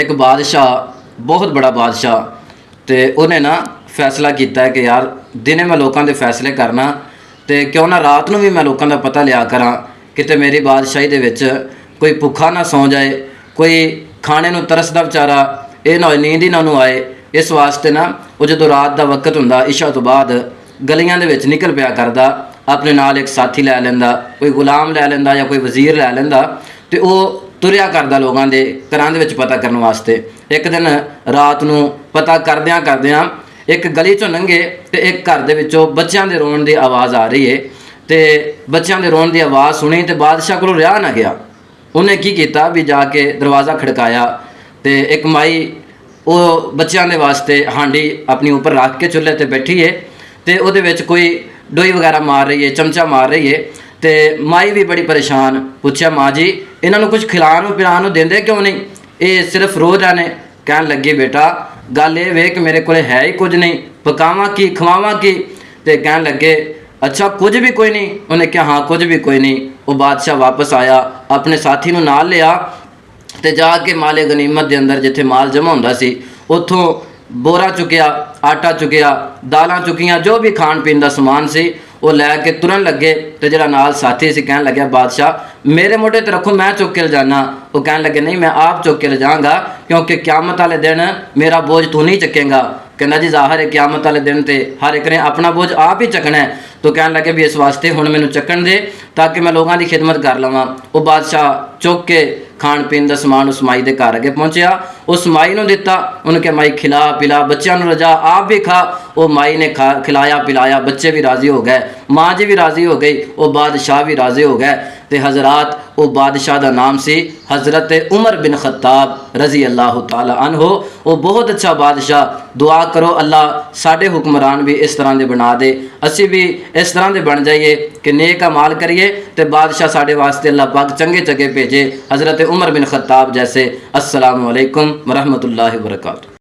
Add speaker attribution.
Speaker 1: एक बादशाह, बहुत बड़ा बादशाह, तो उन्हें ना फैसला किया है कि यार दिने मैं लोगों के फैसले करना, तो क्यों ना रात में भी मैं लोगों का पता लिया करा, किते मेरी बादशाही दे विच कोई भुखा ना सौ जाए, कोई खाने नूं तरसदा बेचारा ये ना नींद ही ना उन्होंने आए। इस वास्ते ना वो जो रात का वक्त हुंदा इशा तो बाद गलियां दे विच निकल पिया करदा, अपने नाल एक साथी लै लैंदा, कोई गुलाम लै लैंदा या कोई वजीर लै लैंदा, तो वह तुरिया करदा लोगों के घरां दे विच पता करने वास्ते। एक दिन रात नूं पता करदियां करदियां एक गली चों लंघे तो एक घर दे विचों बच्चों के रोण की आवाज़ आ रही है, तो बच्चों के रोण की आवाज़ सुनी तो बादशाह को रहा ना गया। उन्हें की किया भी जाके दरवाज़ा खड़काया, तो एक माई वो बच्चों के वास्ते हांडी अपनी उपर रख के चुल्हे ते बैठी है, तो वो कोई डोई वगैरह मार रही है, चमचा मार रही है। तो माई भी बड़ी परेशान, पूछा माँ जी इन्हों कुछ खिलाने पिलाने देंदे क्यों नहीं, ये सिर्फ रोज़ आने। कह लगी बेटा गल ये वे कि मेरे को है ही कुछ नहीं, पकावा की खवावा की। तो कह लगे अच्छा कुछ भी कोई नहीं। उन्हें कहा हाँ कुछ भी कोई नहीं। वो बादशाह वापस आया, अपने साथी नूं नाल लिया, तो जाके माले गनीमत के अंदर जिथे माल जमा होंदा सी उत्थों बोरा चुकिया, आटा चुकिया, दालां चुकियां, जो भी खाण पीन का समान सी वो लैके तुरन लगे। तो जरा नाल साथी से कह लग्या बादशाह मेरे मोटे तो रखो मैं चुक के ले जाना। वो कह लगे नहीं मैं आप चुक के ले जाऊँगा, क्योंकि क्यामत वाले दिन मेरा बोझ तू नहीं चकेगा। कहना जी ज़ाहिर है क्यामत वाले दिन तो हर एक ने अपना बोझ आप ही चकना है। तो कह लगे भी इस वास्ते हुण मैनू चकन दे ताकि मैं लोगों की खिदमत कर लवां। वो बादशाह चुक के खाण पीन का समान उस माई के घर अगे पहुँचा, उस माई नूं दिता। उन्हें कहा माई खिला पिला बच्चों नूं रजा, आप भी खा। वो माई ने खिलाया पिलाया, बच्चे भी राज़ी हो गए, माँ जी भी राज़ी हो गई, वो बादशाह भी राज़ी हो गए। तो हज़रात वो बादशाह का नाम सी हज़रत उमर बिन खत्ताब रज़ी अल्लाह तआला अन्हो। वो बहुत अच्छा बादशाह। दुआ करो अल्लाह साढ़े हुक्मरान भी इस तरह के बना दे, असी भी इस तरह के बन जाइए कि नेक अमाल करिए, तो बादशाह साढ़े वास्ते अल्लाह पाक चंगे चंगे भेजे हज़रत उमर बिन खत्ताब जैसे। अस्सलामु अलैकुम वरहमतुल्लाहि वबरकातुहू।